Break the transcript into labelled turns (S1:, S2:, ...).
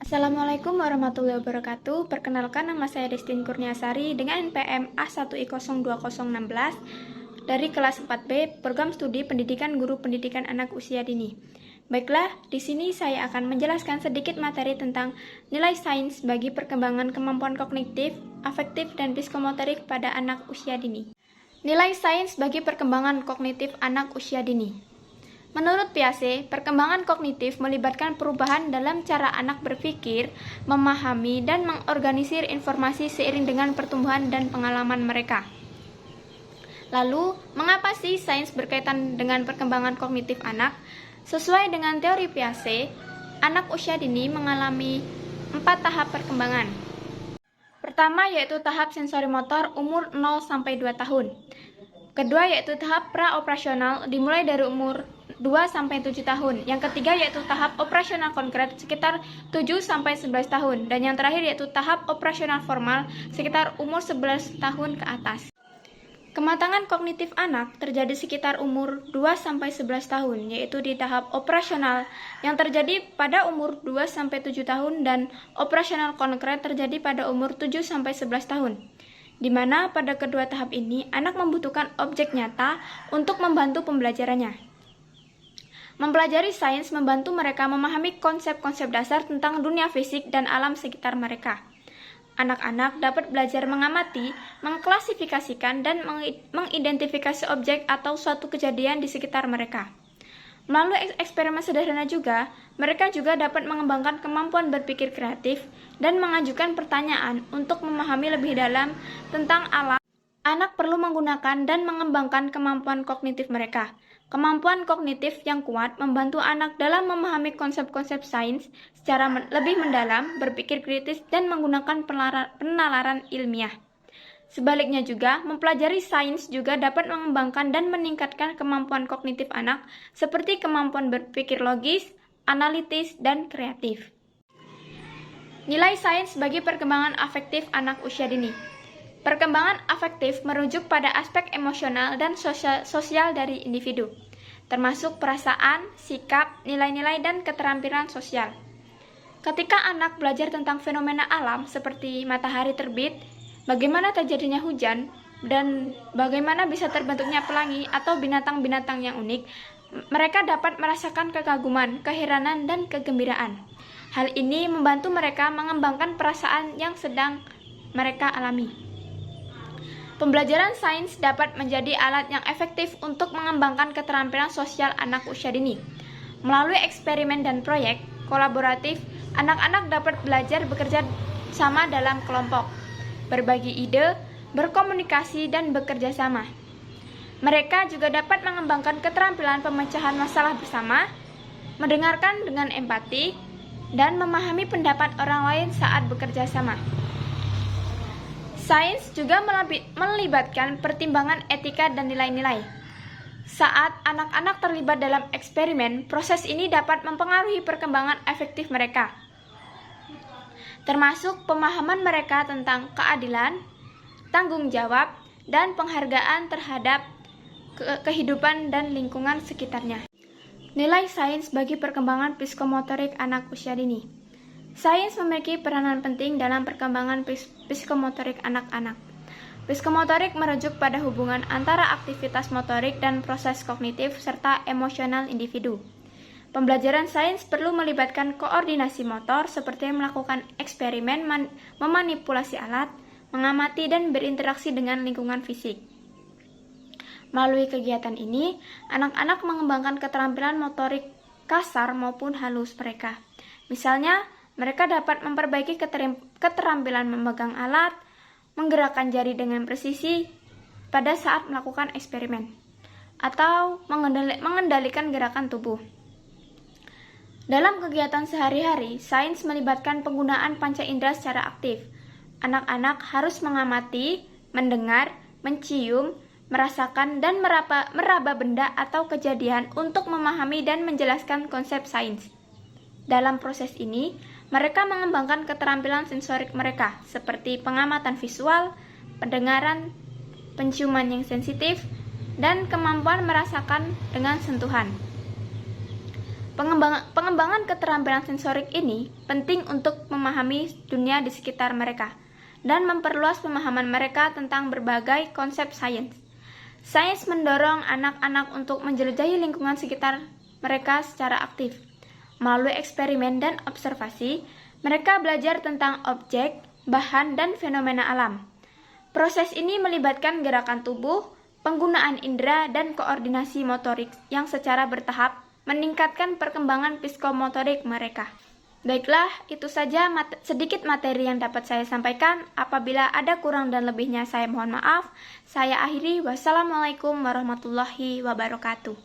S1: Assalamualaikum warahmatullahi wabarakatuh. Perkenalkan, nama saya Destin Kurniasari dengan NPM A1I02016 dari kelas 4B Program Studi Pendidikan Guru Pendidikan Anak Usia Dini. Baiklah, di sini saya akan menjelaskan sedikit materi tentang nilai sains bagi perkembangan kemampuan kognitif, afektif, dan psikomotorik pada anak usia dini. Nilai sains bagi perkembangan kognitif anak usia dini. Menurut Piaget, perkembangan kognitif melibatkan perubahan dalam cara anak berpikir, memahami, dan mengorganisir informasi seiring dengan pertumbuhan dan pengalaman mereka. Lalu, mengapa sih sains berkaitan dengan perkembangan kognitif anak? Sesuai dengan teori Piaget, anak usia dini mengalami 4 tahap perkembangan. Pertama yaitu tahap sensorimotor umur 0-2 tahun. Kedua yaitu tahap praoperasional dimulai dari umur 2-7 tahun. Yang ketiga yaitu tahap operasional konkret sekitar 7-11 tahun. Dan yang terakhir yaitu tahap operasional formal sekitar umur 11 tahun ke atas. Kematangan kognitif anak terjadi sekitar umur 2-11 tahun, yaitu di tahap operasional yang terjadi pada umur 2-7 tahun dan operasional konkret terjadi pada umur 7-11 tahun. Di mana pada kedua tahap ini anak membutuhkan objek nyata untuk membantu pembelajarannya. Mempelajari sains membantu mereka memahami konsep-konsep dasar tentang dunia fisik dan alam sekitar mereka. Anak-anak dapat belajar mengamati, mengklasifikasikan, dan mengidentifikasi objek atau suatu kejadian di sekitar mereka. Melalui eksperimen sederhana juga, mereka juga dapat mengembangkan kemampuan berpikir kreatif dan mengajukan pertanyaan untuk memahami lebih dalam tentang alam. Anak perlu menggunakan dan mengembangkan kemampuan kognitif mereka. Kemampuan kognitif yang kuat membantu anak dalam memahami konsep-konsep sains secara lebih mendalam, berpikir kritis, dan menggunakan penalaran ilmiah. Sebaliknya juga, mempelajari sains juga dapat mengembangkan dan meningkatkan kemampuan kognitif anak seperti kemampuan berpikir logis, analitis, dan kreatif. Nilai sains bagi perkembangan afektif anak usia dini. Perkembangan afektif merujuk pada aspek emosional dan sosial dari individu, termasuk perasaan, sikap, nilai-nilai, dan keterampilan sosial. Ketika anak belajar tentang fenomena alam seperti matahari terbit, bagaimana terjadinya hujan, dan bagaimana bisa terbentuknya pelangi atau binatang-binatang yang unik, mereka dapat merasakan kekaguman, keheranan, dan kegembiraan. Hal ini membantu mereka mengembangkan perasaan yang sedang mereka alami. Pembelajaran sains dapat menjadi alat yang efektif untuk mengembangkan keterampilan sosial anak usia dini. Melalui eksperimen dan proyek kolaboratif, anak-anak dapat belajar bekerja sama dalam kelompok, berbagi ide, berkomunikasi, dan bekerja sama. Mereka juga dapat mengembangkan keterampilan pemecahan masalah bersama, mendengarkan dengan empati, dan memahami pendapat orang lain saat bekerja sama. Sains juga melibatkan pertimbangan etika dan nilai-nilai. Saat anak-anak terlibat dalam eksperimen, proses ini dapat mempengaruhi perkembangan afektif mereka, termasuk pemahaman mereka tentang keadilan, tanggung jawab, dan penghargaan terhadap kehidupan dan lingkungan sekitarnya. Nilai sains bagi perkembangan psikomotorik anak usia dini. Sains memiliki peranan penting dalam perkembangan psikomotorik anak-anak. Psikomotorik merujuk pada hubungan antara aktivitas motorik dan proses kognitif serta emosional individu. Pembelajaran sains perlu melibatkan koordinasi motor seperti melakukan eksperimen, memanipulasi alat, mengamati, dan berinteraksi dengan lingkungan fisik. Melalui kegiatan ini, anak-anak mengembangkan keterampilan motorik kasar maupun halus mereka. Misalnya, mereka dapat memperbaiki keterampilan memegang alat, menggerakkan jari dengan presisi pada saat melakukan eksperimen, atau mengendalikan gerakan tubuh. Dalam kegiatan sehari-hari, sains melibatkan penggunaan panca indera secara aktif. Anak-anak harus mengamati, mendengar, mencium, merasakan, dan meraba benda atau kejadian untuk memahami dan menjelaskan konsep sains. Dalam proses ini, mereka mengembangkan keterampilan sensorik mereka, seperti pengamatan visual, pendengaran, penciuman yang sensitif, dan kemampuan merasakan dengan sentuhan. Pengembangan keterampilan sensorik ini penting untuk memahami dunia di sekitar mereka dan memperluas pemahaman mereka tentang berbagai konsep sains. Sains mendorong anak-anak untuk menjelajahi lingkungan sekitar mereka secara aktif. Melalui eksperimen dan observasi, mereka belajar tentang objek, bahan, dan fenomena alam. Proses ini melibatkan gerakan tubuh, penggunaan indera, dan koordinasi motorik yang secara bertahap meningkatkan perkembangan psikomotorik mereka. Baiklah, itu saja sedikit materi yang dapat saya sampaikan. Apabila ada kurang dan lebihnya, saya mohon maaf. Saya akhiri. Wassalamualaikum warahmatullahi wabarakatuh.